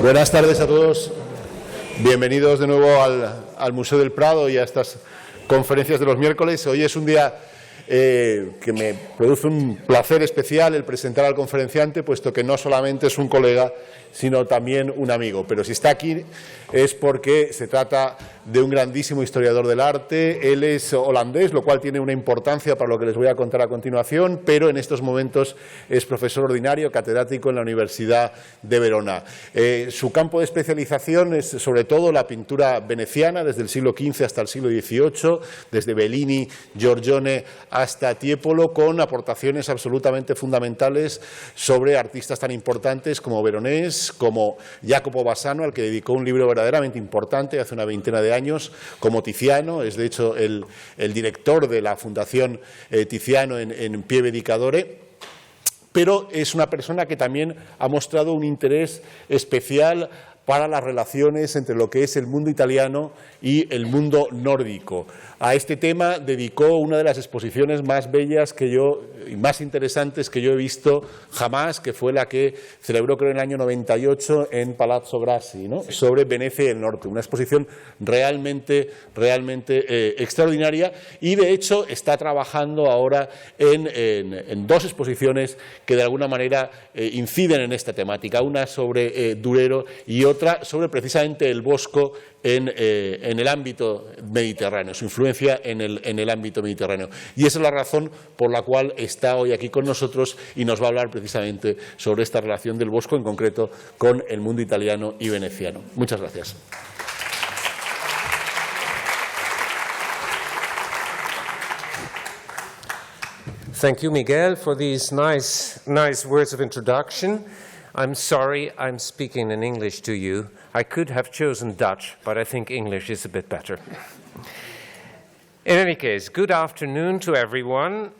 Buenas tardes a todos. Bienvenidos de nuevo al Museo del Prado y a estas conferencias de los miércoles. Hoy es un día que me produce un placer especial el presentar al conferenciante, puesto que no solamente es un colega, sino también un amigo. Pero si está aquí es porque se trata de un grandísimo historiador del arte. Él es holandés, lo cual tiene una importancia para lo que les voy a contar a continuación, pero en estos momentos es profesor ordinario, catedrático en la Universidad de Verona. Su campo de especialización es sobre todo la pintura veneciana, desde el siglo XV hasta el siglo XVIII, desde Bellini, Giorgione hasta Tiepolo, con aportaciones absolutamente fundamentales sobre artistas tan importantes como Veronés, como Jacopo Bassano, al que dedicó un libro verdaderamente importante hace una veintena de años, como Tiziano, es de hecho el director de la Fundación Tiziano en Pieve di Cadore. Pero es una persona que también ha mostrado un interés especial para las relaciones entre lo que es el mundo italiano y el mundo nórdico. A este tema dedicó una de las exposiciones más bellas y más interesantes que yo he visto jamás, que fue la que celebró, creo, en el año 98 en Palazzo Grassi, ¿no? Sobre Venecia y el norte. Una exposición realmente extraordinaria, y de hecho está trabajando ahora en dos exposiciones que de alguna manera inciden en esta temática. Una sobre Durero y otra sobre precisamente el Bosco en el ámbito mediterráneo, su influencia en el ámbito mediterráneo. Y esa es la razón por la cual está hoy aquí con nosotros y nos va a hablar precisamente sobre esta relación del Bosco, en concreto con el mundo italiano y veneciano. Muchas gracias. Thank you, Miguel, for these nice words of introduction. I'm sorry I'm speaking in English to you. I could have chosen Dutch, but I think English is a bit better. In any case, good afternoon to everyone.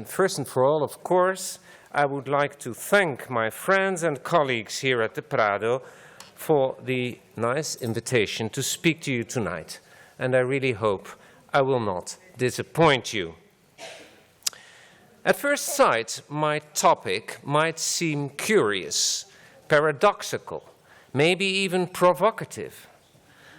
First and for all, of course, I would like to thank my friends and colleagues here at the Prado for the nice invitation to speak to you tonight. And I really hope I will not disappoint you. At first sight, my topic might seem curious, paradoxical, maybe even provocative.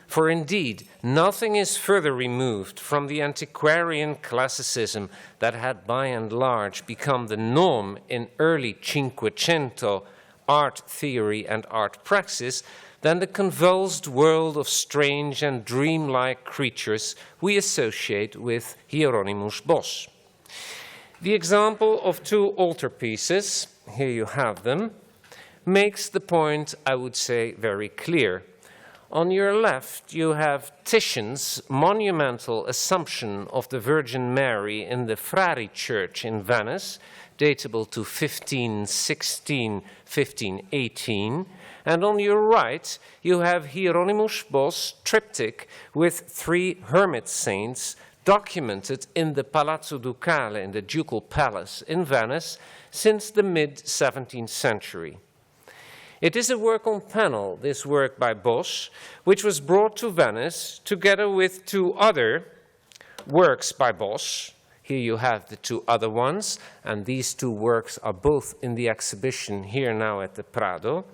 For indeed, nothing is further removed from the antiquarian classicism that had by and large become the norm in early Cinquecento art theory and art praxis than the convulsed world of strange and dreamlike creatures we associate with Hieronymus Bosch. The example of two altarpieces, here you have them, makes the point, I would say, very clear. On your left, you have Titian's monumental Assumption of the Virgin Mary in the Frari Church in Venice, datable to 1516, 1518. And on your right, you have Hieronymus Bosch's triptych with three hermit saints documented in the Palazzo Ducale, in the Ducal Palace in Venice, since the mid-17th century. It is a work on panel, this work by Bosch, which was brought to Venice together with two other works by Bosch. Here you have the two other ones, and these two works are both in the exhibition here now at the Prado.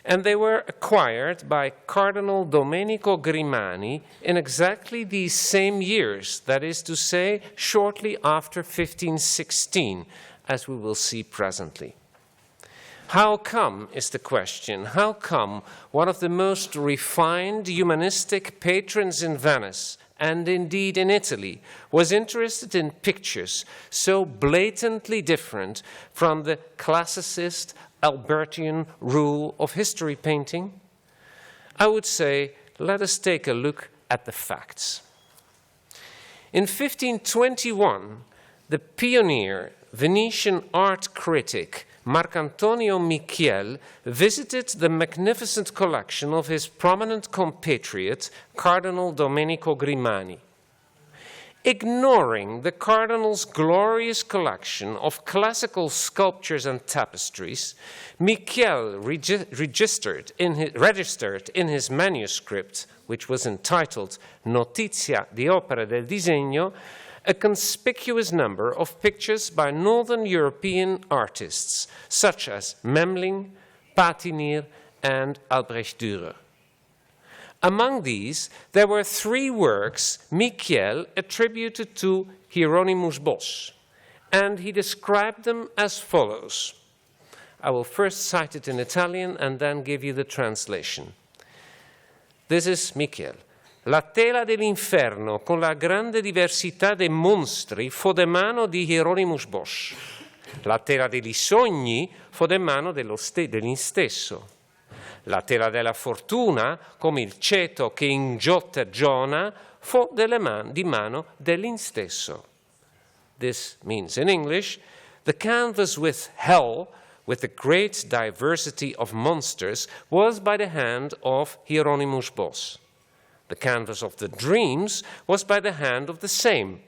And they were acquired by Cardinal Domenico Grimani in exactly these same years, that is to say, shortly after 1516, as we will see presently. How come, is the question, how come one of the most refined humanistic patrons in Venice, and indeed in Italy, was interested in pictures so blatantly different from the classicist Albertian rule of history painting? I would say, let us take a look at the facts. In 1521, the pioneer Venetian art critic Marcantonio Michiel visited the magnificent collection of his prominent compatriot, Cardinal Domenico Grimani. Ignoring the Cardinal's glorious collection of classical sculptures and tapestries, Michiel registered in his manuscript, which was entitled Notizia di opere del disegno, a conspicuous number of pictures by Northern European artists, such as Memling, Patinir, and Albrecht Dürer. Among these, there were 3 works Michiel attributed to Hieronymus Bosch, and he described them as follows. I will first cite it in Italian and then give you the translation. This is Michiel. La tela dell'inferno con la grande diversità dei mostri fu de mano di Hieronymus Bosch. La tela degli sogni fu de mano degli stesso. La tela della fortuna, come il ceto che ingiotta Giona, fu di mano dell'in stesso. This means in English, the canvas with hell, with the great diversity of monsters, was by the hand of Hieronymus Bosch. The canvas of the dreams was by the hand of the same.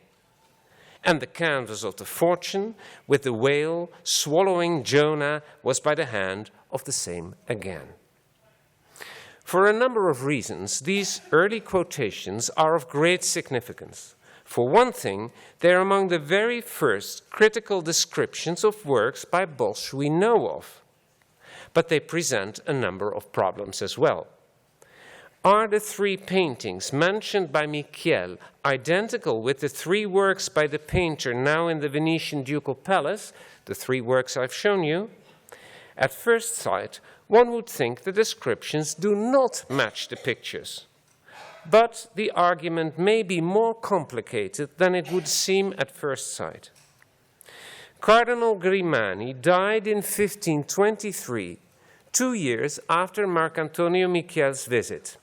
And the canvas of the fortune, with the whale swallowing Jonah, was by the hand of the same again. For a number of reasons, these early quotations are of great significance. For one thing, they are among the very first critical descriptions of works by Bosch we know of. But they present a number of problems as well. Are the 3 paintings mentioned by Michiel identical with the 3 works by the painter now in the Venetian Ducal Palace, the 3 works I've shown you? At first sight, one would think the descriptions do not match the pictures. But the argument may be more complicated than it would seem at first sight. Cardinal Grimani died in 1523, 2 years after Marcantonio Michiel's visit.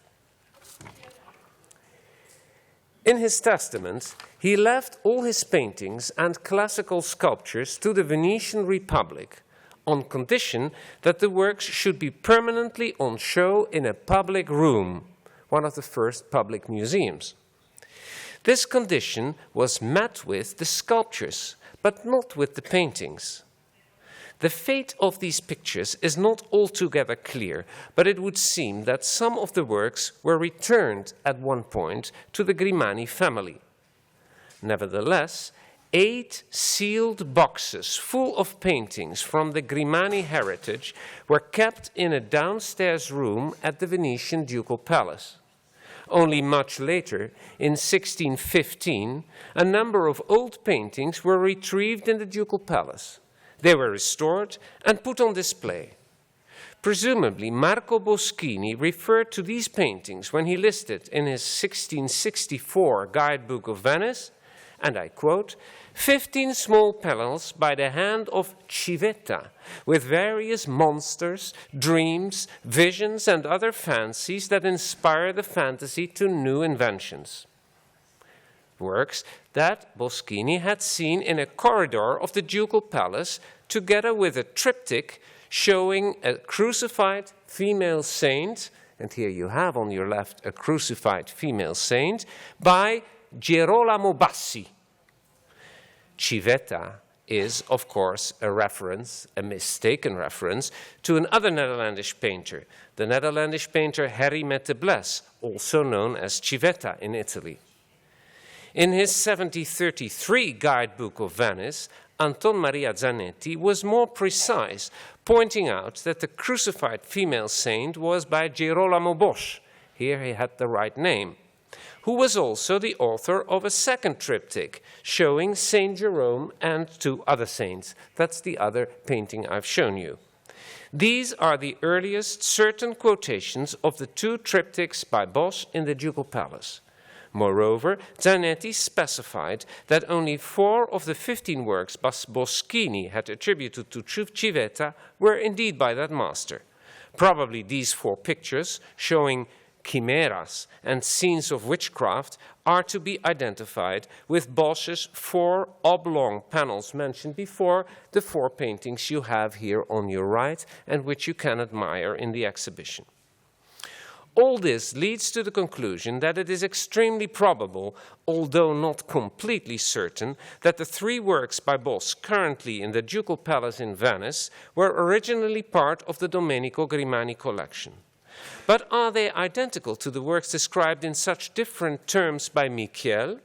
In his testament, he left all his paintings and classical sculptures to the Venetian Republic, on condition that the works should be permanently on show in a public room, one of the first public museums. This condition was met with the sculptures, but not with the paintings. The fate of these pictures is not altogether clear, but it would seem that some of the works were returned at one point to the Grimani family. Nevertheless, 8 sealed boxes full of paintings from the Grimani heritage were kept in a downstairs room at the Venetian Ducal Palace. Only much later, in 1615, a number of old paintings were retrieved in the Ducal Palace. They were restored and put on display. Presumably, Marco Boschini referred to these paintings when he listed in his 1664 Guidebook of Venice, and I quote, 15 small panels by the hand of Civetta, with various monsters, dreams, visions, and other fancies that inspire the fantasy to new inventions. Works that Boschini had seen in a corridor of the Ducal Palace, together with a triptych showing a crucified female saint, and here you have on your left a crucified female saint, by Girolamo Bassi. Civetta is, of course, a reference, a mistaken reference, to another Netherlandish painter, the Netherlandish painter Harry Mettebles, also known as Civetta in Italy. In his 1733 Guidebook of Venice, Anton Maria Zanetti was more precise, pointing out that the crucified female saint was by Girolamo Bosch, here he had the right name, who was also the author of a second triptych showing Saint Jerome and 2 other saints. That's the other painting I've shown you. These are the earliest certain quotations of the 2 triptychs by Bosch in the Ducal Palace. Moreover, Zanetti specified that only 4 of the 15 works Boschini had attributed to Civetta were indeed by that master. Probably these 4 pictures, showing chimeras and scenes of witchcraft, are to be identified with Bosch's 4 oblong panels mentioned before, the 4 paintings you have here on your right and which you can admire in the exhibition. All this leads to the conclusion that it is extremely probable, although not completely certain, that the 3 works by Bosch currently in the Ducal Palace in Venice were originally part of the Domenico Grimani collection. But are they identical to the works described in such different terms by Michiel?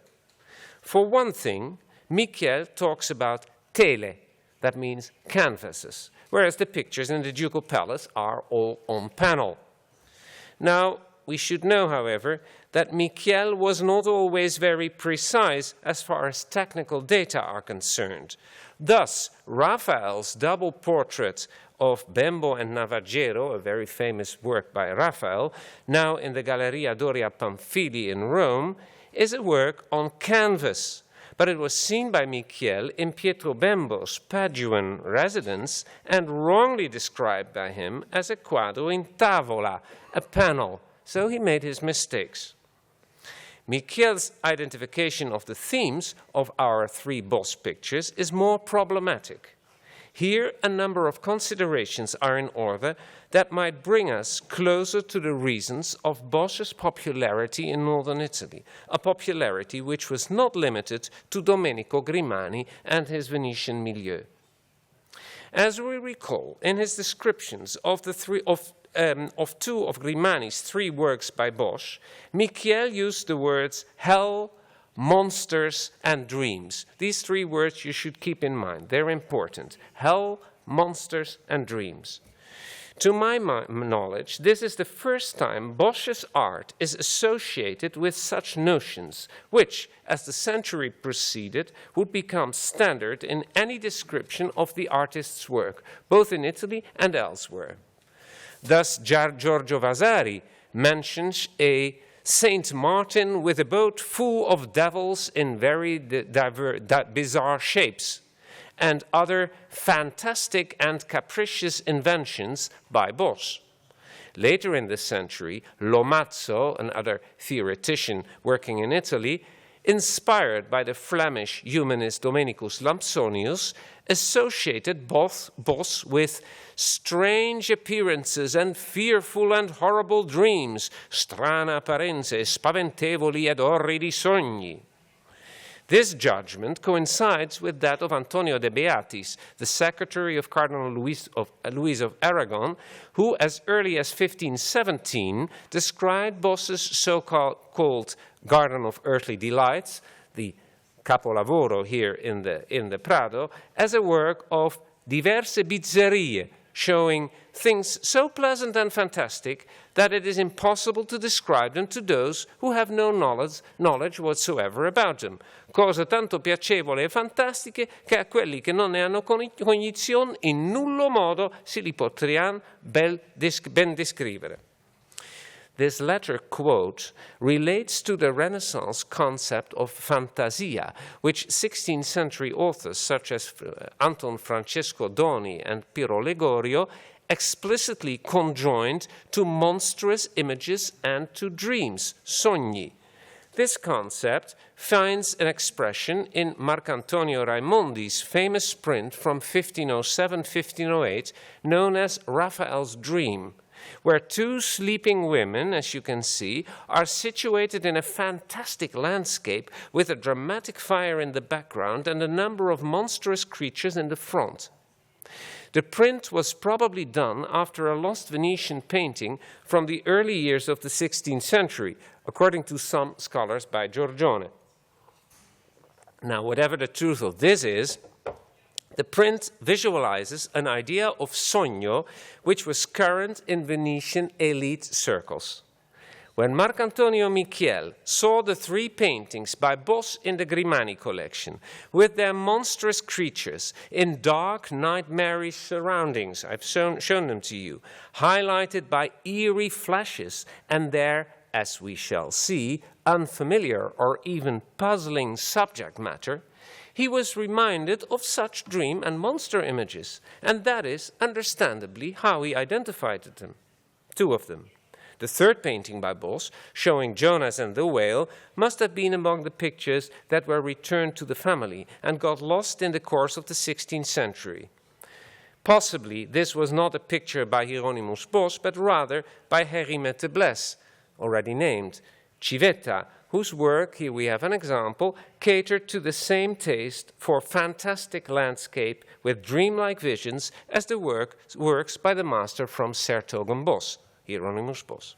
For one thing, Michiel talks about tele, That means canvases, whereas the pictures in the Ducal Palace are all on panel. Now, we should know, however, that Michiel was not always very precise as far as technical data are concerned. Thus, Rafael's double portrait of Bembo and Navaggero, a very famous work by Rafael, now in the Galleria Doria Pamphili in Rome, is a work on canvas. But it was seen by Michiel in Pietro Bembo's Paduan residence and wrongly described by him as a quadro in tavola, a panel. So he made his mistakes. Michiel's identification of the themes of our three Bosch pictures is more problematic. Here, a number of considerations are in order that might bring us closer to the reasons of Bosch's popularity in northern Italy, a popularity which was not limited to Domenico Grimani and his Venetian milieu. As we recall, in his descriptions of two of Grimani's three works by Bosch, Michiel used the words hell, monsters, and dreams. These three words you should keep in mind. They're important. Hell, monsters, and dreams. To my knowledge, this is the first time Bosch's art is associated with such notions, which, as the century proceeded, would become standard in any description of the artist's work, both in Italy and elsewhere. Thus, Giorgio Vasari mentions a Saint Martin with a boat full of devils in very bizarre shapes, and other fantastic and capricious inventions by Bosch. Later in the century, Lomazzo, another theoretician working in Italy, inspired by the Flemish humanist Domenicus Lampsonius, associated Bosch with strange appearances and fearful and horrible dreams, strana apparenze, spaventevoli ed orridi sogni. This judgment coincides with that of Antonio de Beatis, the secretary of Cardinal Louis of Aragon, who, as early as 1517, described Bosch's so-called Garden of Earthly Delights, the capolavoro here in the Prado, as a work of diverse bizzerie, showing things so pleasant and fantastic that it is impossible to describe them to those who have no knowledge whatsoever about them. Cose tanto piacevoli e fantastiche che a quelli che non ne hanno cognizione in nullo modo si li potranno ben descrivere. This latter quote relates to the Renaissance concept of fantasia, which 16th century authors such as Anton Francesco Doni and Piero Legorio explicitly conjoined to monstrous images and to dreams, sogni. This concept finds an expression in Marcantonio Raimondi's famous print from 1507-1508 known as Raphael's Dream, where two sleeping women, as you can see, are situated in a fantastic landscape with a dramatic fire in the background and a number of monstrous creatures in the front. The print was probably done after a lost Venetian painting from the early years of the 16th century, according to some scholars by Giorgione. Now, whatever the truth of this is, the print visualizes an idea of sogno which was current in Venetian elite circles. When Marcantonio Michiel saw the three paintings by Bosch in the Grimani collection, with their monstrous creatures in dark, nightmarish surroundings, I've shown them to you, highlighted by eerie flashes and their, as we shall see, unfamiliar or even puzzling subject matter, he was reminded of such dream and monster images, and that is, understandably, how he identified them, two of them. The third painting by Bosch, showing Jonas and the whale, must have been among the pictures that were returned to the family and got lost in the course of the 16th century. Possibly this was not a picture by Hieronymus Bosch, but rather by Hérimette de Blesse, already named, Civetta, whose work, here we have an example, catered to the same taste for fantastic landscape with dreamlike visions as the works by the master from Sertogenbosch, Hieronymus Bosch.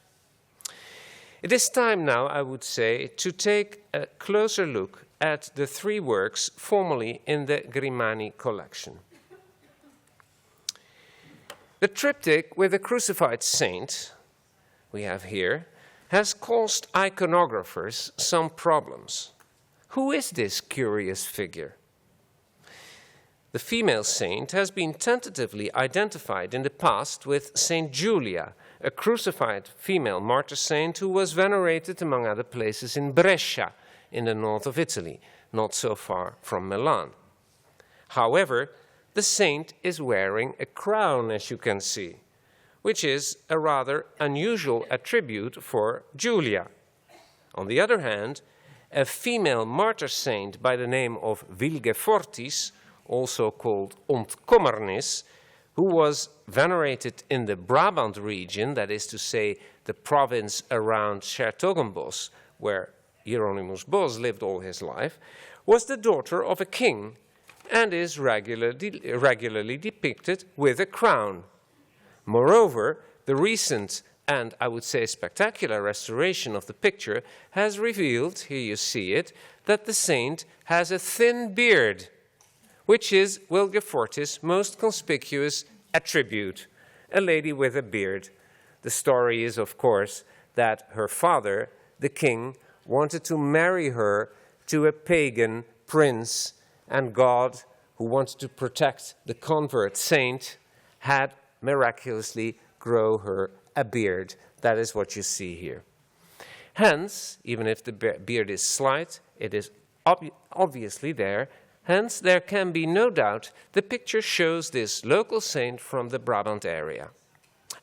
It is time now, I would say, to take a closer look at the three works formerly in the Grimani collection. The triptych with a crucified saint we have here has caused iconographers some problems. Who is this curious figure? The female saint has been tentatively identified in the past with Saint Julia, a crucified female martyr saint who was venerated, among other places, in Brescia, in the north of Italy, not so far from Milan. However, the saint is wearing a crown, as you can see, which is a rather unusual attribute for Julia. On the other hand, a female martyr saint by the name of Wilgefortis, also called Ontkommernis, who was venerated in the Brabant region, that is to say, the province around 's-Hertogenbosch, where Hieronymus Bos lived all his life, was the daughter of a king and is regularly depicted with a crown. Moreover, the recent and, I would say, spectacular restoration of the picture has revealed, here you see it, that the saint has a thin beard, which is Wilgefortis' most conspicuous attribute, a lady with a beard. The story is, of course, that her father, the king, wanted to marry her to a pagan prince, and God, who wanted to protect the convert saint, had miraculously grow her a beard. That is what you see here. Hence, even if the beard is slight, it is obviously there. Hence, there can be no doubt the picture shows this local saint from the Brabant area.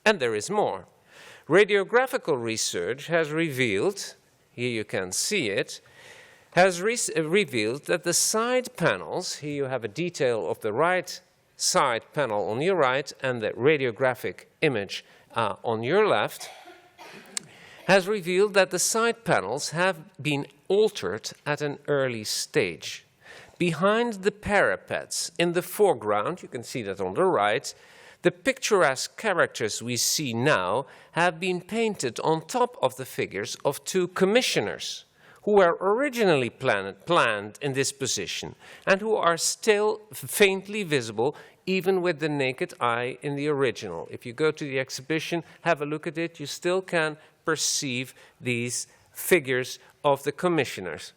And there is more. Radiographical research has revealed, here you can see it, has revealed that the side panels, here you have a detail of the right side panel on your right and the radiographic image on your left, has revealed that the side panels have been altered at an early stage. Behind the parapets in the foreground, you can see that on the right, the picturesque characters we see now have been painted on top of the figures of two commissioners who were originally planned in this position and who are still faintly visible even with the naked eye in the original. If you go to the exhibition, have a look at it, you still can perceive these figures of the commissioners.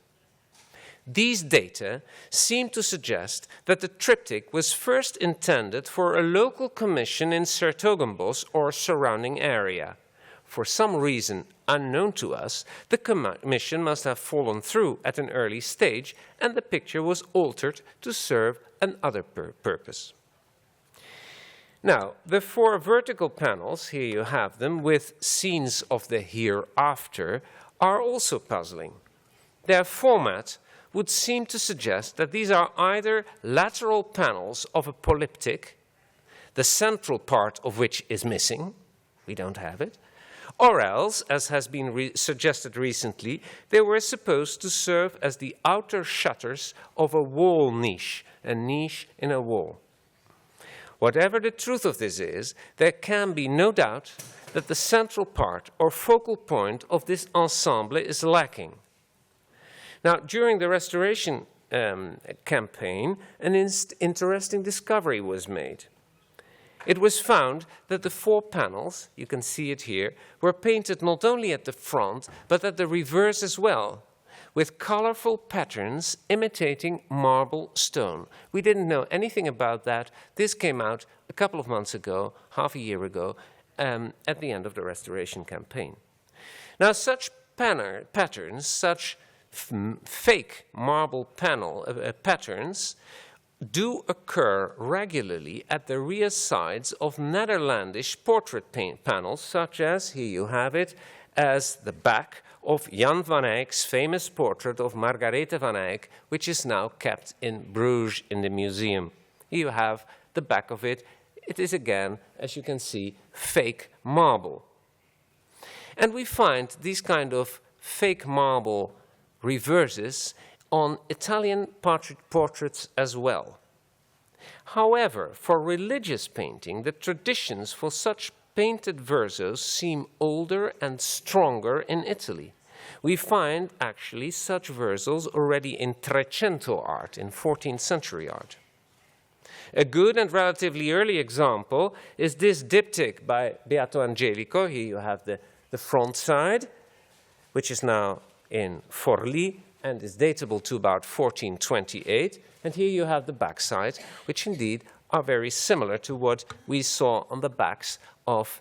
These data seem to suggest that the triptych was first intended for a local commission in 's-Hertogenbosch or surrounding area. For some reason unknown to us, the commission must have fallen through at an early stage, and the picture was altered to serve another purpose. Now, the four vertical panels, here you have them, with scenes of the hereafter, are also puzzling. Their format would seem to suggest that these are either lateral panels of a polyptych, the central part of which is missing, we don't have it, or else, as has been suggested recently, they were supposed to serve as the outer shutters of a wall niche, a niche in a wall. Whatever the truth of this is, there can be no doubt that the central part or focal point of this ensemble is lacking. Now, during the restoration campaign, an interesting discovery was made. It was found that the four panels, you can see it here, were painted not only at the front, but at the reverse as well, with colorful patterns imitating marble stone. We didn't know anything about that. This came out a couple of months ago, half a year ago, at the end of the restoration campaign. Now, such patterns, such fake marble patterns do occur regularly at the rear sides of Netherlandish portrait panels, such as, here you have it, as the back of Jan van Eyck's famous portrait of Margarethe van Eyck, which is now kept in Bruges in the museum. Here you have the back of it. It is again, as you can see, fake marble. And we find these kind of fake marble reverses on Italian portraits as well. However, for religious painting, the traditions for such painted versos seem older and stronger in Italy. We find actually such versos already in Trecento art, in 14th century art. A good and relatively early example is this diptych by Beato Angelico. Here you have the front side, which is now in Forlì and is datable to about 1428. And here you have the back side, which indeed are very similar to what we saw on the backs of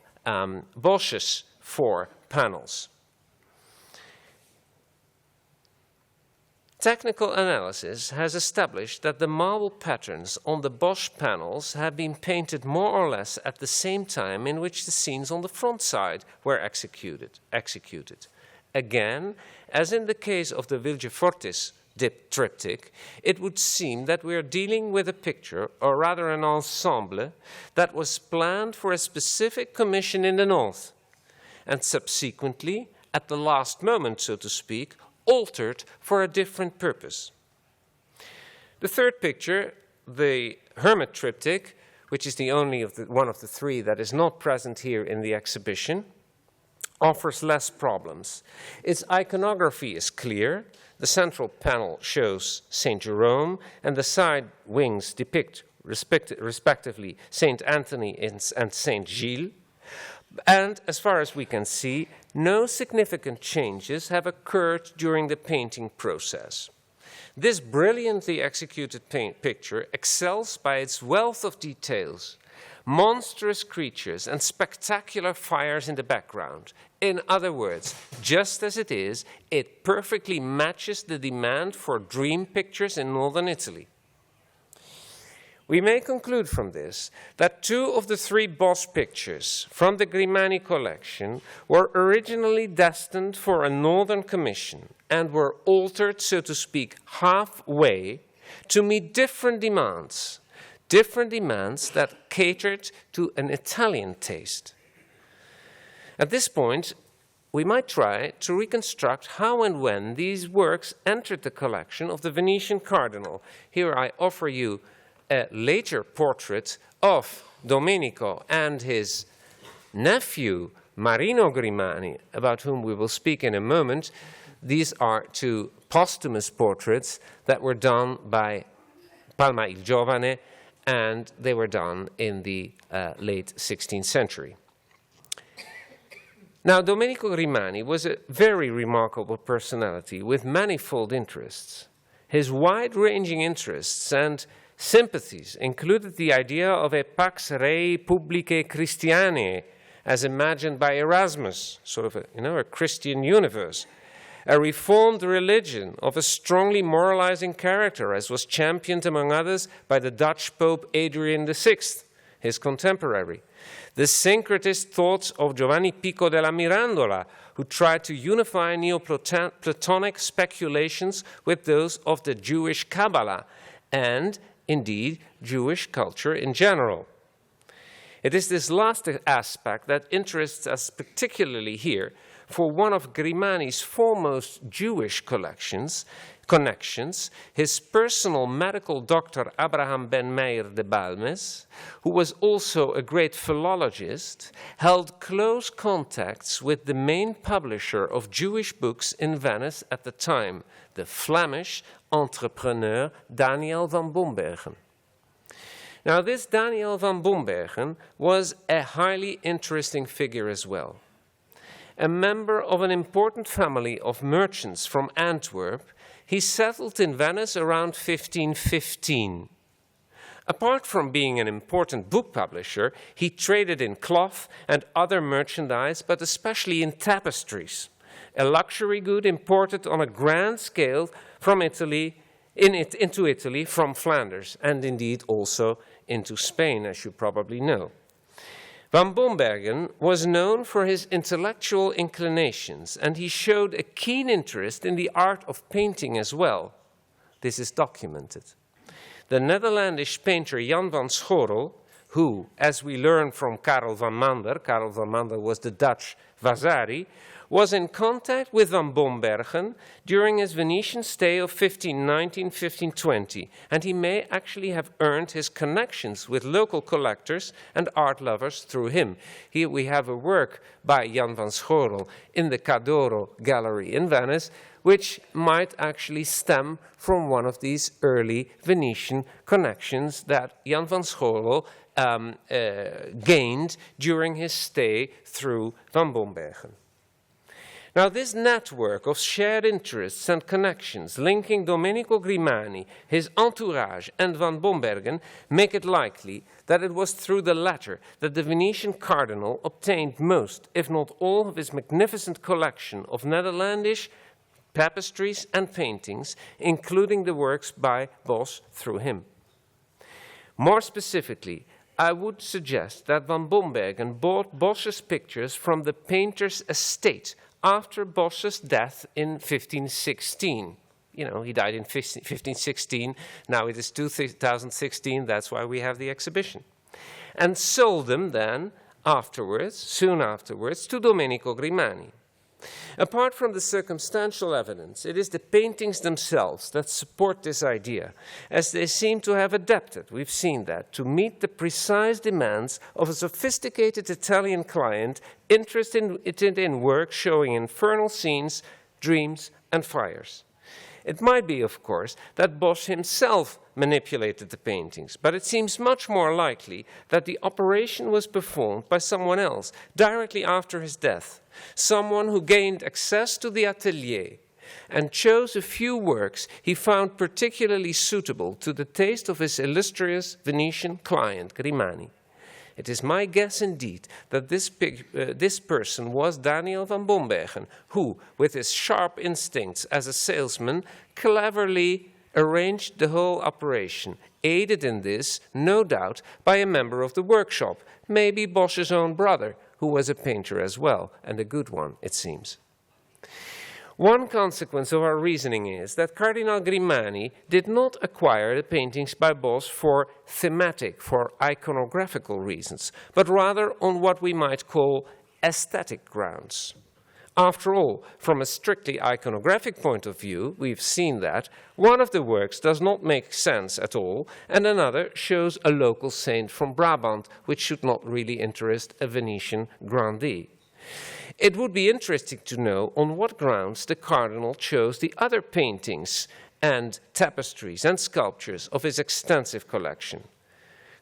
Bosch's 4 panels. Technical analysis has established that the marble patterns on the Bosch panels have been painted more or less at the same time in which the scenes on the front side were executed. Again, as in the case of the Vilgefortis triptych, it would seem that we are dealing with a picture, or rather an ensemble, that was planned for a specific commission in the north, and subsequently, at the last moment, so to speak, altered for a different purpose. The third picture, the Hermit triptych, which is the only one of the 3 that is not present here in the exhibition, offers less problems. Its iconography is clear. The central panel shows St. Jerome, and the side wings depict, respectively, St. Anthony and St. Gilles. And as far as we can see, no significant changes have occurred during the painting process. This brilliantly executed picture excels by its wealth of details, monstrous creatures and spectacular fires in the background. In other words, just as it is, it perfectly matches the demand for dream pictures in northern Italy. We may conclude from this that 2 of the 3 Bosch pictures from the Grimani collection were originally destined for a northern commission and were altered, so to speak, halfway to meet different demands that catered to an Italian taste. At this point, we might try to reconstruct how and when these works entered the collection of the Venetian cardinal. Here I offer you a later portrait of Domenico and his nephew, Marino Grimani, about whom we will speak in a moment. These are 2 posthumous portraits that were done by Palma il Giovane, and they were done in the late 16th century. Now, Domenico Grimani was a very remarkable personality with manifold interests. His wide-ranging interests and sympathies included the idea of a pax rei publicae Christianae, as imagined by Erasmus, sort of a Christian universe, a reformed religion of a strongly moralizing character, as was championed, among others, by the Dutch Pope Adrian VI, his contemporary. The syncretist thoughts of Giovanni Pico della Mirandola, who tried to unify Neoplatonic speculations with those of the Jewish Kabbalah, and indeed, Jewish culture in general. It is this last aspect that interests us particularly here, for one of Grimani's foremost Jewish connections, his personal medical doctor Abraham ben Meir de Balmes, who was also a great philologist, held close contacts with the main publisher of Jewish books in Venice at the time, the Flemish entrepreneur Daniel van Bombergen. Now, this Daniel van Bombergen was a highly interesting figure as well. A member of an important family of merchants from Antwerp, he settled in Venice around 1515. Apart from being an important book publisher, he traded in cloth and other merchandise, but especially in tapestries, a luxury good imported on a grand scale from Italy, into Italy from Flanders, and indeed also into Spain, as you probably know. Van Bombergen was known for his intellectual inclinations, and he showed a keen interest in the art of painting as well. This is documented. The Netherlandish painter Jan van Schorel, who, as we learn from Karel van Mander was the Dutch Vasari, was in contact with van Bombergen during his Venetian stay of 1519-1520, and he may actually have earned his connections with local collectors and art lovers through him. Here we have a work by Jan van Schorel in the Cadoro Gallery in Venice, which might actually stem from one of these early Venetian connections that Jan van Schorel gained during his stay through van Bombergen. Now, this network of shared interests and connections linking Domenico Grimani, his entourage, and van Bombergen make it likely that it was through the latter that the Venetian cardinal obtained most, if not all, of his magnificent collection of Netherlandish tapestries and paintings, including the works by Bos through him. More specifically, I would suggest that van Bombergen bought Bos's pictures from the painter's estate after Bos's death in 1516. You know, he died in 1516, now it is 2016, that's why we have the exhibition. And sold them then, afterwards, soon afterwards, to Domenico Grimani. Apart from the circumstantial evidence, it is the paintings themselves that support this idea, as they seem to have adapted, we've seen that, to meet the precise demands of a sophisticated Italian client interested in work showing infernal scenes, dreams, and fires. It might be, of course, that Bos himself manipulated the paintings, but it seems much more likely that the operation was performed by someone else directly after his death, someone who gained access to the atelier and chose a few works he found particularly suitable to the taste of his illustrious Venetian client, Grimani. It is my guess indeed that this person was Daniel van Bombergen, who, with his sharp instincts as a salesman, cleverly arranged the whole operation, aided in this, no doubt, by a member of the workshop, maybe Bos's own brother, who was a painter as well, and a good one, it seems. One consequence of our reasoning is that Cardinal Grimani did not acquire the paintings by Bos for thematic, for iconographical reasons, but rather on what we might call aesthetic grounds. After all, from a strictly iconographic point of view, we've seen that one of the works does not make sense at all, and another shows a local saint from Brabant, which should not really interest a Venetian grandee. It would be interesting to know on what grounds the cardinal chose the other paintings and tapestries and sculptures of his extensive collection.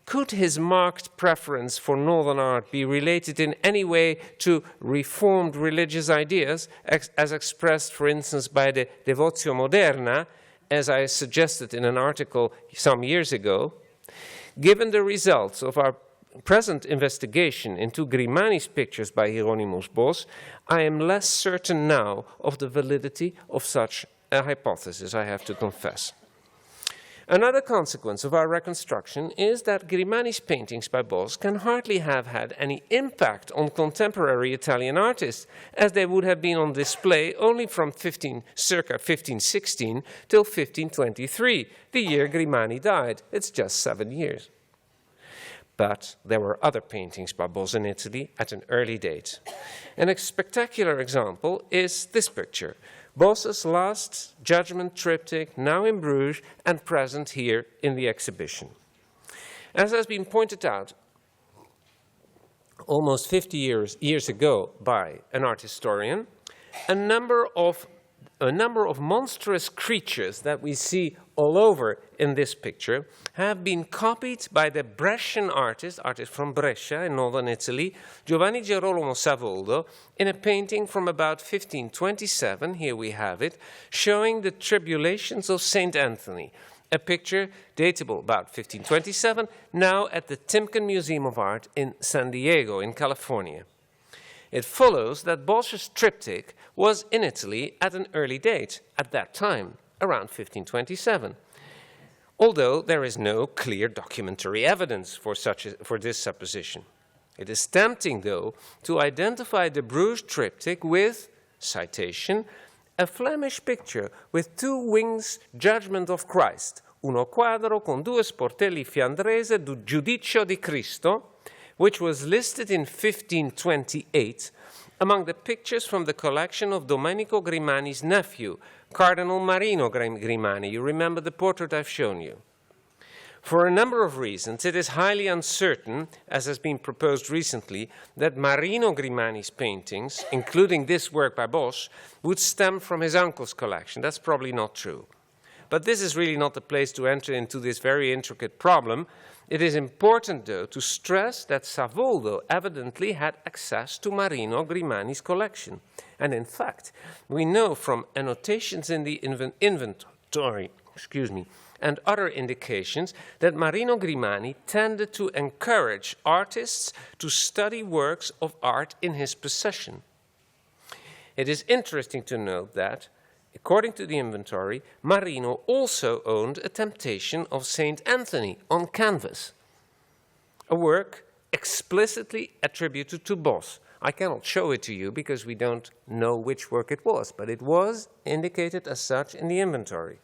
Could his marked preference for northern art be related in any way to reformed religious ideas, as expressed, for instance, by the Devotio Moderna, as I suggested in an article some years ago? Given the results of our present investigation into Grimani's pictures by Hieronymus Bos, I am less certain now of the validity of such a hypothesis, I have to confess. Another consequence of our reconstruction is that Grimani's paintings by Bos can hardly have had any impact on contemporary Italian artists, as they would have been on display only from circa 1516 till 1523, the year Grimani died. It's just 7 years. But there were other paintings by Bos in Italy at an early date. And a spectacular example is this picture, Bos's Last Judgment triptych, now in Bruges and present here in the exhibition. As has been pointed out almost 50 years ago by an art historian, a number of monstrous creatures that we see all over in this picture have been copied by the Brescian artist from Brescia in northern Italy, Giovanni Girolamo Savoldo, in a painting from about 1527, here we have it, showing the tribulations of St. Anthony, a picture datable about 1527, now at the Timken Museum of Art in San Diego in California. It follows that Bos's triptych was in Italy at an early date, at that time, around 1527, although there is no clear documentary evidence for this supposition. It is tempting, though, to identify the Bruges triptych with, citation, a Flemish picture with 2 wings, Judgment of Christ, uno quadro con 2 sportelli fiandrese du Giudicio di Cristo, which was listed in 1528 among the pictures from the collection of Domenico Grimani's nephew, Cardinal Marino Grimani. You remember the portrait I've shown you. For a number of reasons, it is highly uncertain, as has been proposed recently, that Marino Grimani's paintings, including this work by Bosco, would stem from his uncle's collection. That's probably not true. But this is really not the place to enter into this very intricate problem. It is important, though, to stress that Savoldo evidently had access to Marino Grimani's collection. And in fact, we know from annotations in the inventory, and other indications that Marino Grimani tended to encourage artists to study works of art in his possession. It is interesting to note that, according to the inventory, Marino also owned a Temptation of St. Anthony on canvas, a work explicitly attributed to Bosco. I cannot show it to you because we don't know which work it was, but it was indicated as such in the inventory.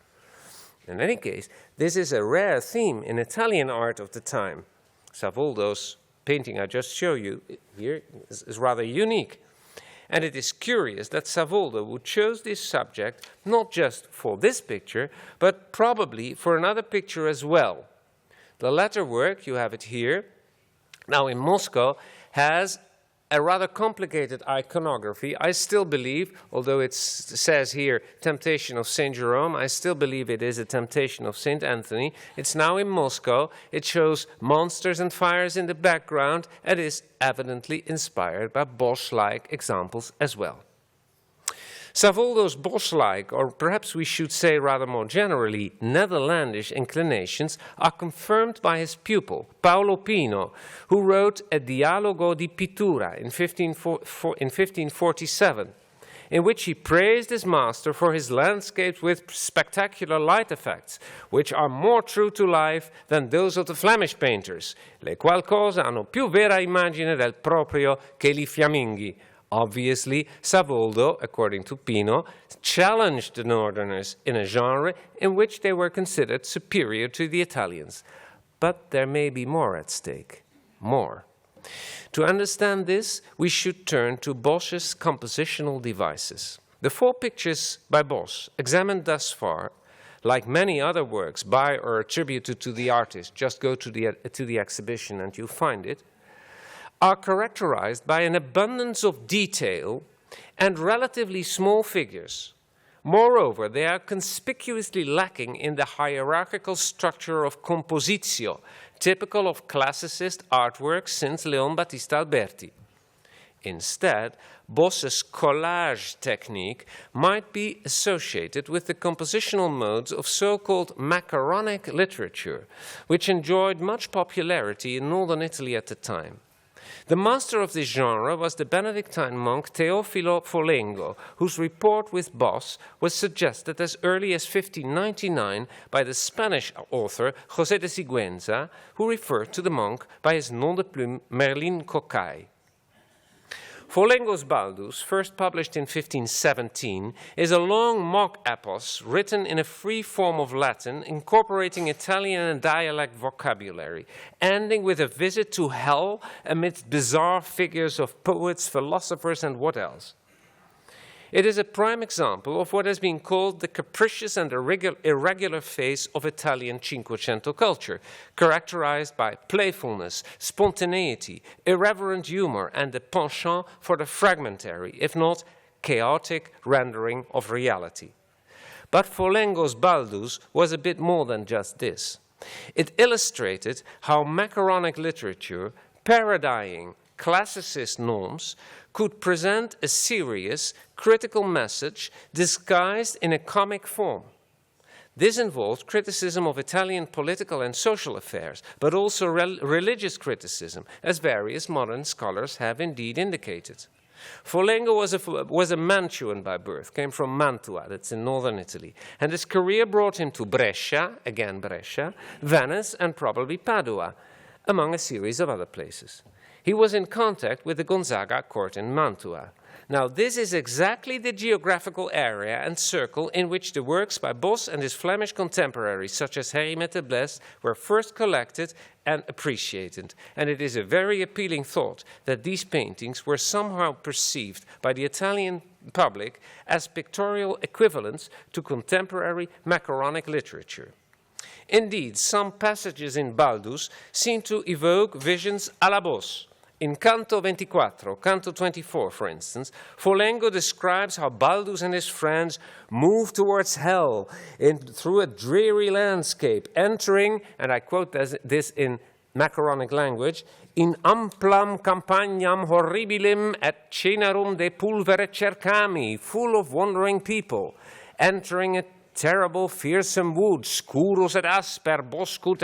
In any case, this is a rare theme in Italian art of the time. Savoldo's painting I just showed you here is rather unique. And it is curious that Savoldo would choose this subject not just for this picture, but probably for another picture as well. The latter work, you have it here, now in Moscow, has a rather complicated iconography. I still believe, although it says here Temptation of St. Jerome, I still believe it is a Temptation of St. Anthony. It's now in Moscow. It shows monsters and fires in the background and is evidently inspired by Bosco-like examples as well. Savoldo's Bosco-like, or perhaps we should say rather more generally, Netherlandish inclinations are confirmed by his pupil, Paolo Pino, who wrote a Dialogo di Pittura in 1547, in which he praised his master for his landscapes with spectacular light effects, which are more true to life than those of the Flemish painters, le qual cose hanno più vera immagine del proprio che li fiamminghi. Obviously, Savoldo, according to Pino, challenged the Northerners in a genre in which they were considered superior to the Italians. But there may be more at stake. More. To understand this, we should turn to Bosco's compositional devices. The 4 pictures by Bosco, examined thus far, like many other works by or attributed to the artist, just go to the exhibition and you'll find it, are characterized by an abundance of detail and relatively small figures. Moreover, they are conspicuously lacking in the hierarchical structure of compositio, typical of classicist artwork since Leon Battista Alberti. Instead, Bosco's collage technique might be associated with the compositional modes of so-called macaronic literature, which enjoyed much popularity in northern Italy at the time. The master of this genre was the Benedictine monk Teofilo Folengo, whose report with Bosco was suggested as early as 1599 by the Spanish author José de Sigüenza, who referred to the monk by his nom de plume Merlin Cocaille. Folengo's Baldus, first published in 1517, is a long mock epos written in a free form of Latin, incorporating Italian and dialect vocabulary, ending with a visit to hell amidst bizarre figures of poets, philosophers, and what else. It is a prime example of what has been called the capricious and irregular phase of Italian Cinquecento culture, characterized by playfulness, spontaneity, irreverent humor, and a penchant for the fragmentary, if not chaotic, rendering of reality. But Folengo's Baldus was a bit more than just this. It illustrated how macaronic literature, parodying classicist norms, could present a serious, critical message disguised in a comic form. This involved criticism of Italian political and social affairs, but also religious criticism, as various modern scholars have indeed indicated. Folengo was a Mantuan by birth, came from Mantua, that's in northern Italy, and his career brought him to Brescia, again Brescia, Venice, and probably Padua, among a series of other places. He was in contact with the Gonzaga court in Mantua. Now, this is exactly the geographical area and circle in which the works by Bos and his Flemish contemporaries, such as Henri Metebles, were first collected and appreciated. And it is a very appealing thought that these paintings were somehow perceived by the Italian public as pictorial equivalents to contemporary macaronic literature. Indeed, some passages in Baldus seem to evoke visions à la Bos. In Canto 24, Canto 24, for instance, Folengo describes how Baldus and his friends move towards hell through a dreary landscape, entering, and I quote this in macaronic language, in amplam campagnam horribilim et cenarum de pulvere cercami, full of wandering people, entering a terrible, fearsome wood, scurus et asper boscus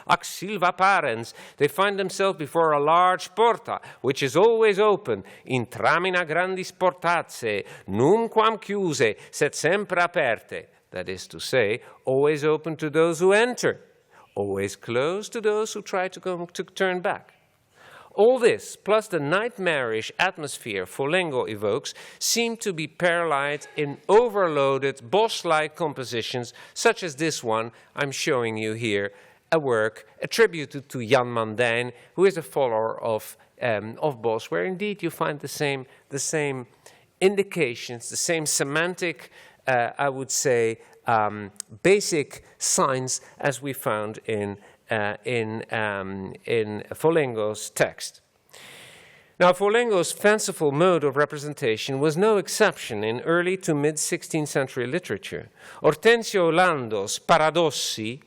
ac silva parens. They find themselves before a large porta, which is always open, intramina grandis portace, numquam chiuse, sed sempre aperte. That is to say, always open to those who enter, always closed to those who try to turn back. All this, plus the nightmarish atmosphere Folengo evokes, seem to be paralleled in overloaded, Bos-like compositions, such as this one I'm showing you here, a work attributed to Jan Mandijn, who is a follower of Bos, where indeed you find the same indications, the same semantic, I would say, basic signs as we found in Folengo's text. Now, Folengo's fanciful mode of representation was no exception in early to mid-16th century literature. Ortensio Orlando's Paradossi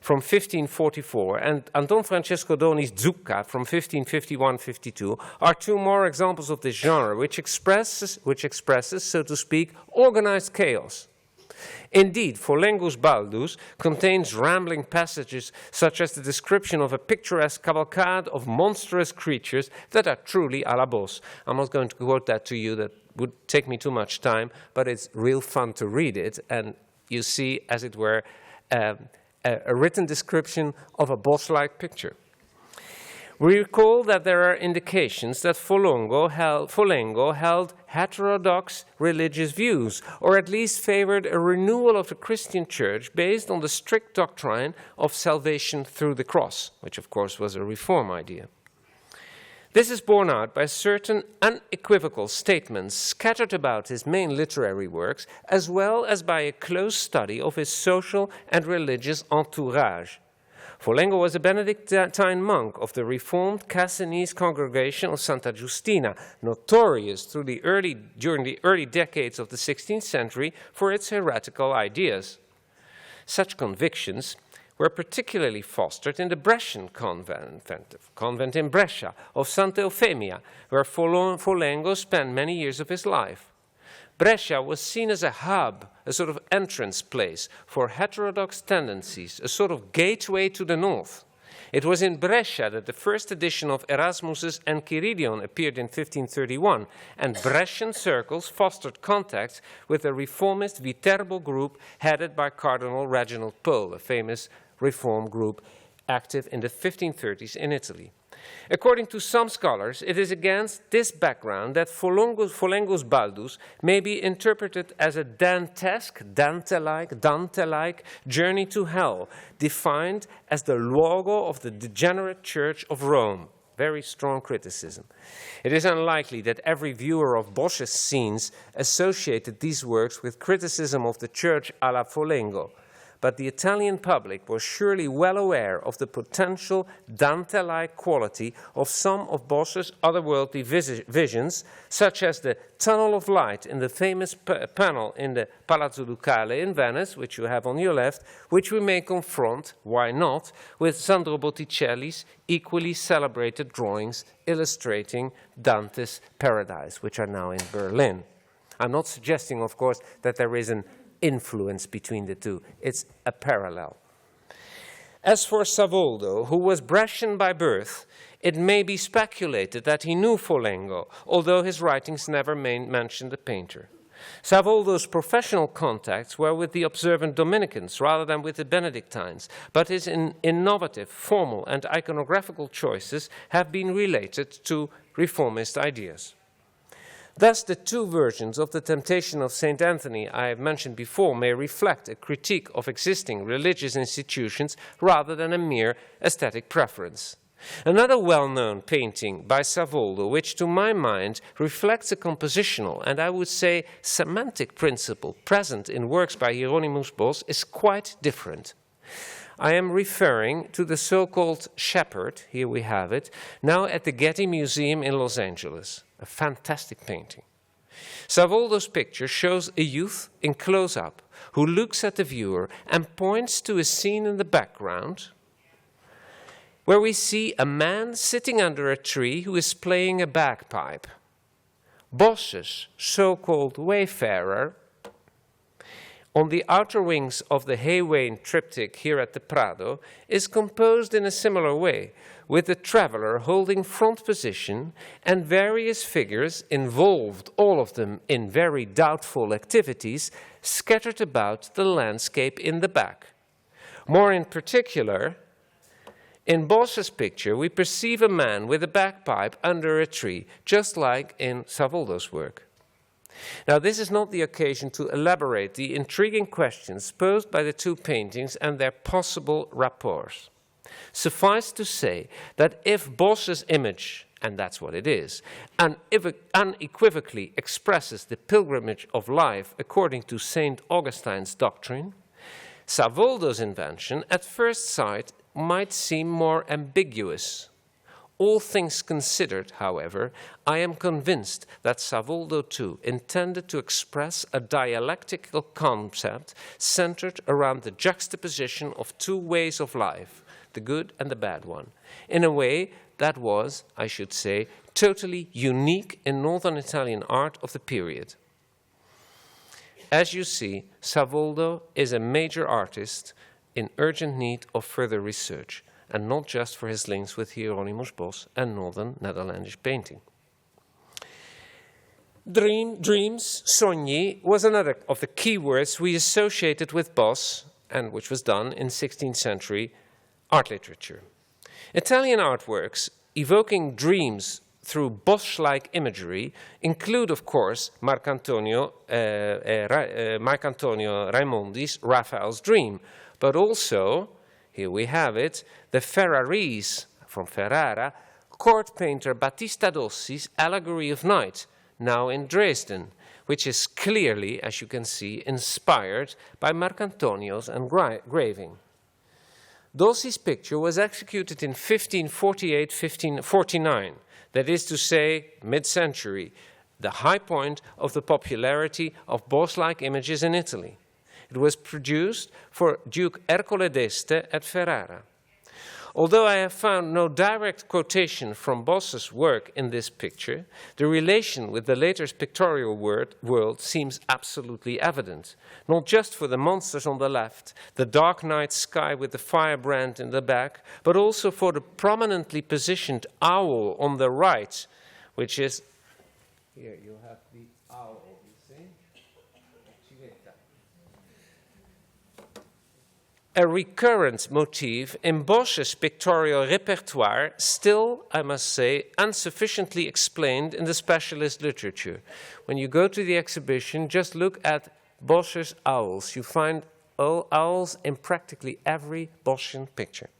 from 1544 and Anton Francesco Doni's Zucca from 1551-52 are two more examples of this genre, which expresses, so to speak, organized chaos. Indeed, Folengo's Baldus contains rambling passages such as the description of a picturesque cavalcade of monstrous creatures that are truly à la Bos. I'm not going to quote that to you, that would take me too much time, but it's real fun to read it, and you see, as it were, a written description of a Bos-like picture. We recall that there are indications that Folengo held heterodox religious views, or at least favored a renewal of the Christian church based on the strict doctrine of salvation through the cross, which of course was a reform idea. This is borne out by certain unequivocal statements scattered about his main literary works, as well as by a close study of his social and religious entourage. Folengo was a Benedictine monk of the Reformed Cassinese congregation of Santa Giustina, notorious during the early decades of the 16th century for its heretical ideas. Such convictions were particularly fostered in the Brescian convent in Brescia of Santa Eufemia, where Folengo spent many years of his life. Brescia was seen as a hub, a sort of entrance place for heterodox tendencies, a sort of gateway to the north. It was in Brescia that the first edition of Erasmus's Enchiridion appeared in 1531, and Brescian circles fostered contacts with a reformist Viterbo group headed by Cardinal Reginald Pole, a famous reform group active in the 1530s in Italy. According to some scholars, it is against this background that Folengo's Baldus may be interpreted as a Dante-like journey to hell, defined as the logo of the degenerate Church of Rome. Very strong criticism. It is unlikely that every viewer of Bos's scenes associated these works with criticism of the Church à la Folengo. But the Italian public was surely well aware of the potential Dante-like quality of some of Bos's otherworldly visions, such as the Tunnel of Light in the famous panel in the Palazzo Ducale in Venice, which you have on your left, which we may confront, why not, with Sandro Botticelli's equally celebrated drawings illustrating Dante's Paradise, which are now in Berlin. I'm not suggesting, of course, that there is an influence between the two. It's a parallel. As for Savoldo, who was Brescian by birth, it may be speculated that he knew Folengo, although his writings never mention the painter. Savoldo's professional contacts were with the observant Dominicans rather than with the Benedictines, but his innovative, formal, and iconographical choices have been related to reformist ideas. Thus, the two versions of the Temptation of St. Anthony I have mentioned before may reflect a critique of existing religious institutions rather than a mere aesthetic preference. Another well-known painting by Savoldo, which to my mind reflects a compositional and I would say semantic principle present in works by Hieronymus Bosch, is quite different. I am referring to the so-called Shepherd, here we have it, now at the Getty Museum in Los Angeles, a fantastic painting. Savoldo's picture shows a youth in close-up who looks at the viewer and points to a scene in the background where we see a man sitting under a tree who is playing a bagpipe. Bosch's so-called Wayfarer, on the outer wings of the Hay-Wain triptych here at the Prado, is composed in a similar way, with the traveler holding front position and various figures involved, all of them in very doubtful activities, scattered about the landscape in the back. More in particular, in Bosch's picture, we perceive a man with a bagpipe under a tree, just like in Savoldo's work. Now, this is not the occasion to elaborate the intriguing questions posed by the two paintings and their possible rapports. Suffice to say that if Bosch's image, and that's what it is, unequivocally expresses the pilgrimage of life according to St. Augustine's doctrine, Savoldo's invention, at first sight, might seem more ambiguous. All things considered, however, I am convinced that Savoldo too intended to express a dialectical concept centered around the juxtaposition of two ways of life, the good and the bad one, in a way that was, I should say, totally unique in northern Italian art of the period. As you see, Savoldo is a major artist in urgent need of further research, and not just for his links with Hieronymus Bosch and northern Netherlandish painting. Dreams, sogni, was another of the key words we associated with Bosch, and which was done in 16th century art literature. Italian artworks evoking dreams through Bosch-like imagery include, of course, Marcantonio Raimondi's Raphael's Dream, but also, here we have it, the Ferrarese, from Ferrara, court painter Battista Dossi's Allegory of Night, now in Dresden, which is clearly, as you can see, inspired by Marcantonio's engraving. Dossi's picture was executed in 1548-1549, that is to say, mid-century, the high point of the popularity of Bosch-like images in Italy. It was produced for Duke Ercole d'Este at Ferrara. Although I have found no direct quotation from Bosch's work in this picture, the relation with the later pictorial world seems absolutely evident, not just for the monsters on the left, the dark night sky with the firebrand in the back, but also for the prominently positioned owl on the right, which is, here you have the owl, you see? A recurrent motif in Bosch's pictorial repertoire, still, I must say, insufficiently explained in the specialist literature. When you go to the exhibition, just look at Bosch's owls. You find owls in practically every Boschian picture.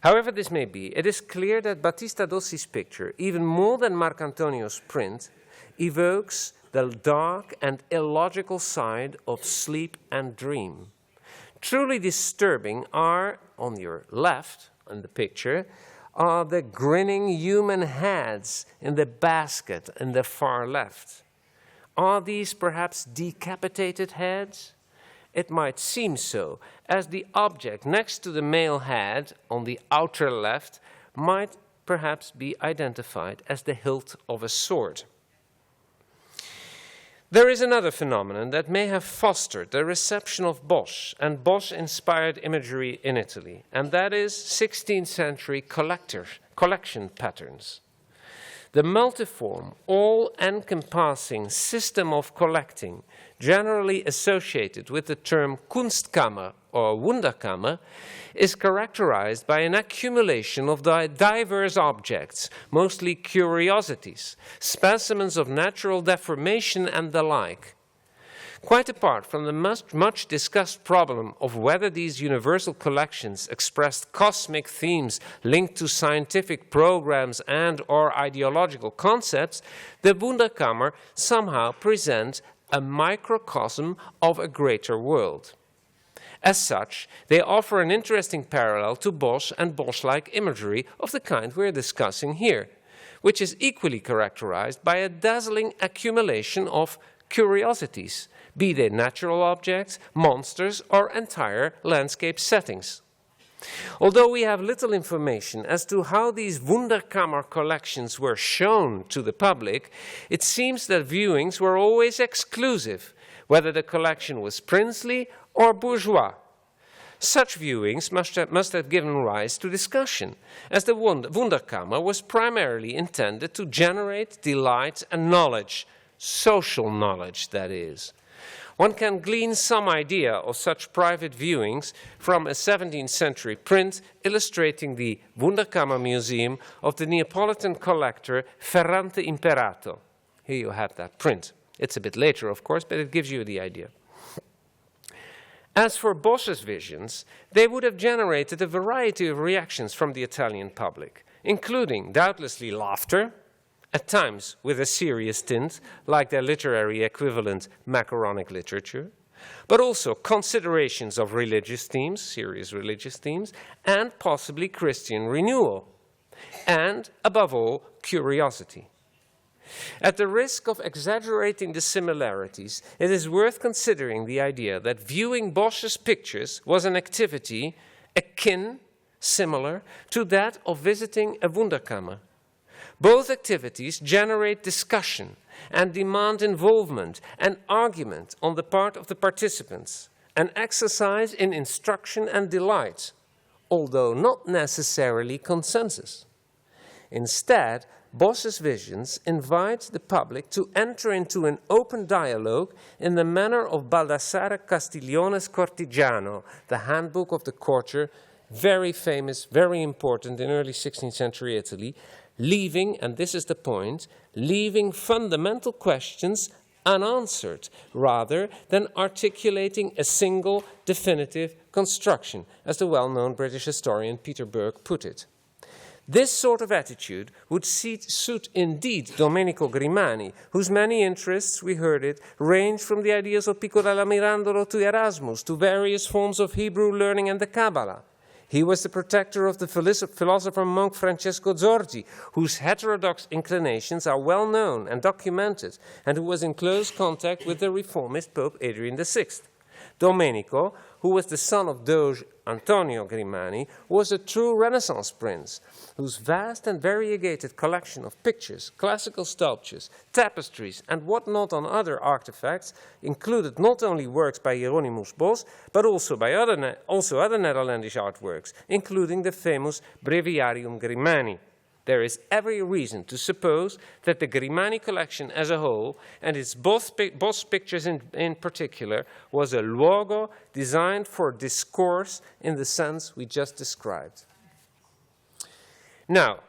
However this may be, it is clear that Battista Dossi's picture, even more than Marcantonio's print, evokes the dark and illogical side of sleep and dream. Truly disturbing are, on your left in the picture, are the grinning human heads in the basket in the far left. Are these perhaps decapitated heads? It might seem so, as the object next to the male head on the outer left might perhaps be identified as the hilt of a sword. There is another phenomenon that may have fostered the reception of Bosch and Bosch-inspired imagery in Italy, and that is 16th century collection patterns. The multiform, all-encompassing system of collecting, generally associated with the term Kunstkammer or Wunderkammer, is characterized by an accumulation of diverse objects, mostly curiosities, specimens of natural deformation and the like. Quite apart from the much discussed problem of whether these universal collections expressed cosmic themes linked to scientific programs and/or ideological concepts, the Wunderkammer somehow presents a microcosm of a greater world. As such, they offer an interesting parallel to Bosch and Bosch-like imagery of the kind we're discussing here, which is equally characterized by a dazzling accumulation of curiosities, be they natural objects, monsters, or entire landscape settings. Although we have little information as to how these Wunderkammer collections were shown to the public, it seems that viewings were always exclusive, whether the collection was princely or bourgeois. Such viewings must have given rise to discussion, as the Wunderkammer was primarily intended to generate delight and knowledge, social knowledge, that is. One can glean some idea of such private viewings from a 17th century print illustrating the Wunderkammer Museum of the Neapolitan collector Ferrante Imperato. Here you have that print. It's a bit later, of course, but it gives you the idea. As for Bosch's visions, they would have generated a variety of reactions from the Italian public, including doubtlessly laughter, at times with a serious tint, like their literary equivalent macaronic literature, but also considerations of religious themes, serious religious themes, and possibly Christian renewal, and, above all, curiosity. At the risk of exaggerating the similarities, it is worth considering the idea that viewing Bosch's pictures was an activity akin, similar, to that of visiting a Wunderkammer. Both activities generate discussion and demand involvement and argument on the part of the participants, an exercise in instruction and delight, although not necessarily consensus. Instead, Bosch's visions invite the public to enter into an open dialogue in the manner of Baldassare Castiglione's Cortigiano, the handbook of the courtier, very famous, very important in early 16th century Italy, leaving, and this is the point, leaving fundamental questions unanswered, rather than articulating a single definitive construction, as the well-known British historian Peter Burke put it. This sort of attitude would suit indeed Domenico Grimani, whose many interests, we heard it, range from the ideas of Pico della Mirandola to Erasmus, to various forms of Hebrew learning and the Kabbalah. He was the protector of the philosopher monk Francesco Zorzi, whose heterodox inclinations are well known and documented, and who was in close contact with the reformist Pope Adrian VI. Domenico, who was the son of Doge Antonio Grimani, was a true Renaissance prince, whose vast and variegated collection of pictures, classical sculptures, tapestries, and whatnot on other artifacts included not only works by Hieronymus Bos, but also by other Netherlandish artworks, including the famous Breviarium Grimani. There is every reason to suppose that the Grimani collection as a whole, and its Bos pictures in particular, was a luogo designed for discourse in the sense we just described. Now,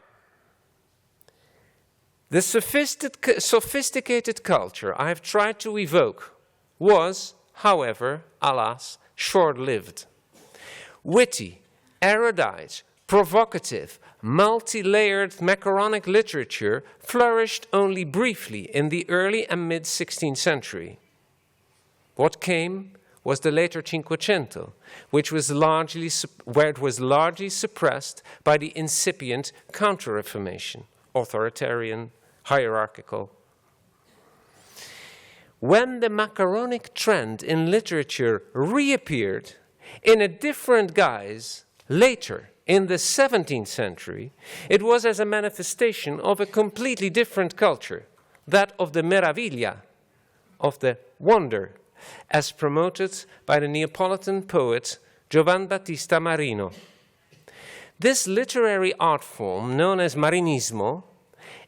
the sophisticated culture I have tried to evoke was, however, alas, short-lived. Witty, erudite, provocative, multi-layered macaronic literature flourished only briefly in the early and mid-16th century. What came was the later Cinquecento, where it was largely suppressed by the incipient Counter-Reformation, authoritarian, hierarchical. When the macaronic trend in literature reappeared in a different guise later, in the 17th century, it was as a manifestation of a completely different culture, that of the meraviglia, of the wonder, as promoted by the Neapolitan poet Giovan Battista Marino. This literary art form, known as Marinismo,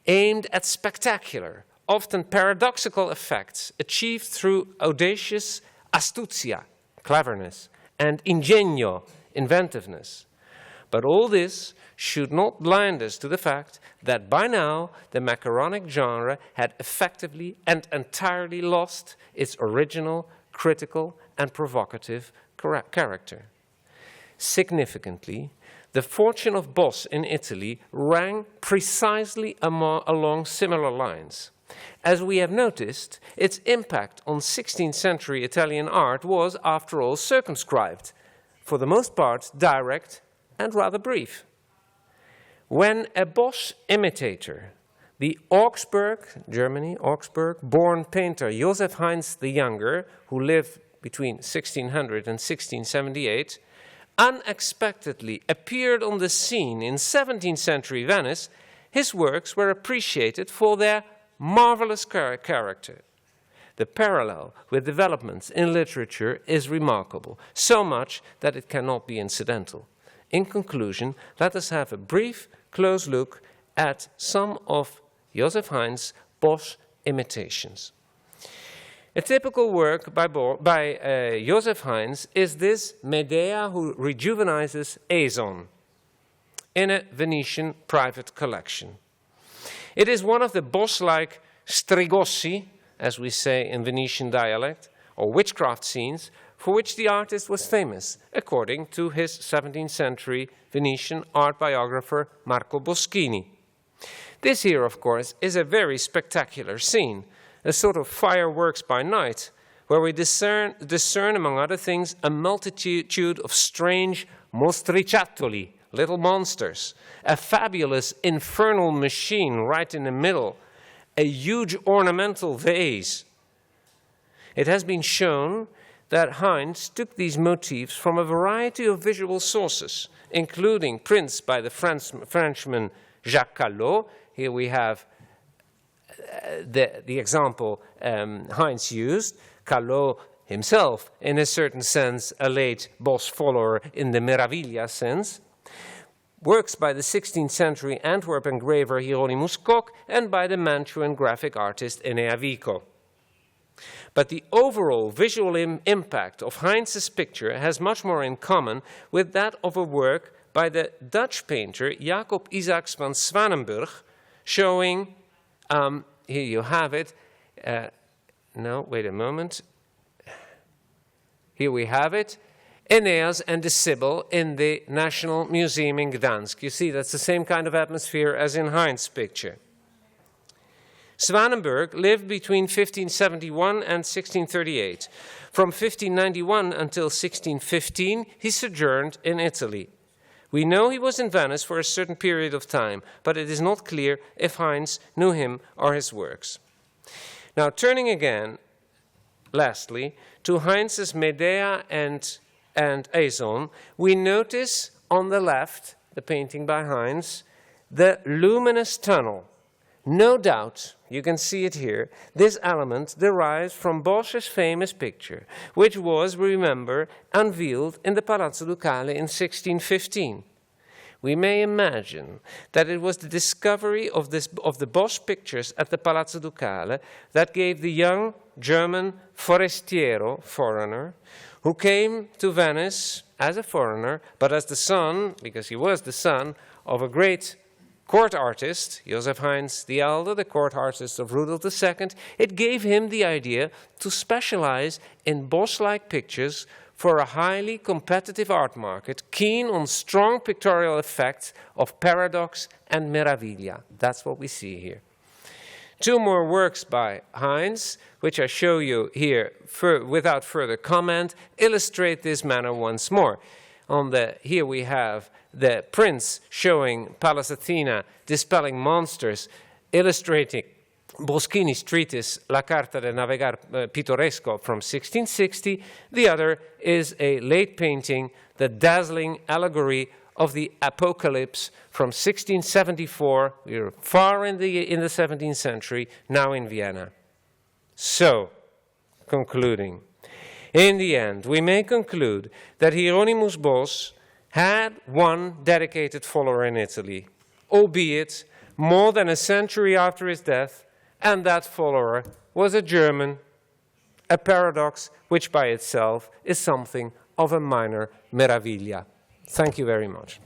aimed at spectacular, often paradoxical effects achieved through audacious astutia, cleverness, and ingenio, inventiveness. But all this should not blind us to the fact that by now the macaronic genre had effectively and entirely lost its original, critical, and provocative character. Significantly, the fortune of Bos in Italy rang precisely along similar lines. As we have noticed, its impact on 16th century Italian art was, after all, circumscribed, for the most part direct and rather brief. When a Bos imitator, the Augsburg, Germany, Augsburg-born painter Joseph Heinz the Younger, who lived between 1600 and 1678, unexpectedly appeared on the scene in 17th century Venice, his works were appreciated for their marvelous character. The parallel with developments in literature is remarkable, so much that it cannot be incidental. In conclusion, let us have a brief, close look at some of Joseph Heinz' Bos imitations. A typical work by Joseph Heinz is this Medea who rejuvenizes Aeson in a Venetian private collection. It is one of the Bos-like strigossi, as we say in Venetian dialect, or witchcraft scenes, for which the artist was famous, according to his 17th century Venetian art biographer Marco Boschini. This here, of course, is a very spectacular scene, a sort of fireworks by night, where we discern, among other things, a multitude of strange mostriciattoli, little monsters, a fabulous infernal machine right in the middle, a huge ornamental vase. It has been shown that Heinz took these motifs from a variety of visual sources, including prints by the Frenchman Jacques Callot. Here we have the example Heinz used. Callot himself, in a certain sense, a late Bos follower in the Meraviglia sense. Works by the 16th century Antwerp engraver Hieronymus Koch and by the Mantuan graphic artist Enea Vico. But the overall visual impact of Heinz's picture has much more in common with that of a work by the Dutch painter Jacob Isaacs van Swanenburg, showing, here you have it, no, wait a moment, here we have it, Aeneas and the Sibyl in the National Museum in Gdansk. You see, that's the same kind of atmosphere as in Heinz's picture. Swanenburg lived between 1571 and 1638. From 1591 until 1615, he sojourned in Italy. We know he was in Venice for a certain period of time, but it is not clear if Heinz knew him or his works. Now, turning again, lastly, to Heinz's Medea and Aeson, we notice on the left, the painting by Heinz, the luminous tunnel. No doubt, you can see it here, this element derives from Bosch's famous picture, which was, remember, unveiled in the Palazzo Ducale in 1615. We may imagine that it was the discovery of the Bosch pictures at the Palazzo Ducale that gave the young German forestiero, foreigner, who came to Venice as a foreigner, but as the son, because he was the son, of a great court artist, Joseph Heinz the Elder, the court artist of Rudolf II, it gave him the idea to specialize in Bosch-like pictures for a highly competitive art market, keen on strong pictorial effects of paradox and meraviglia. That's what we see here. Two more works by Heinz, which I show you here without further comment, illustrate this manner once more. Here we have the prints showing Pallas Athena dispelling monsters, illustrating Boschini's treatise La Carta del Navegar Pittoresco from 1660. The other is a late painting, the dazzling allegory of the Apocalypse from 1674. We're far in the 17th century, now in Vienna. So, concluding, in the end, we may conclude that Hieronymus Bos had one dedicated follower in Italy, albeit more than a century after his death, and that follower was a German, a paradox which by itself is something of a minor meraviglia. Thank you very much.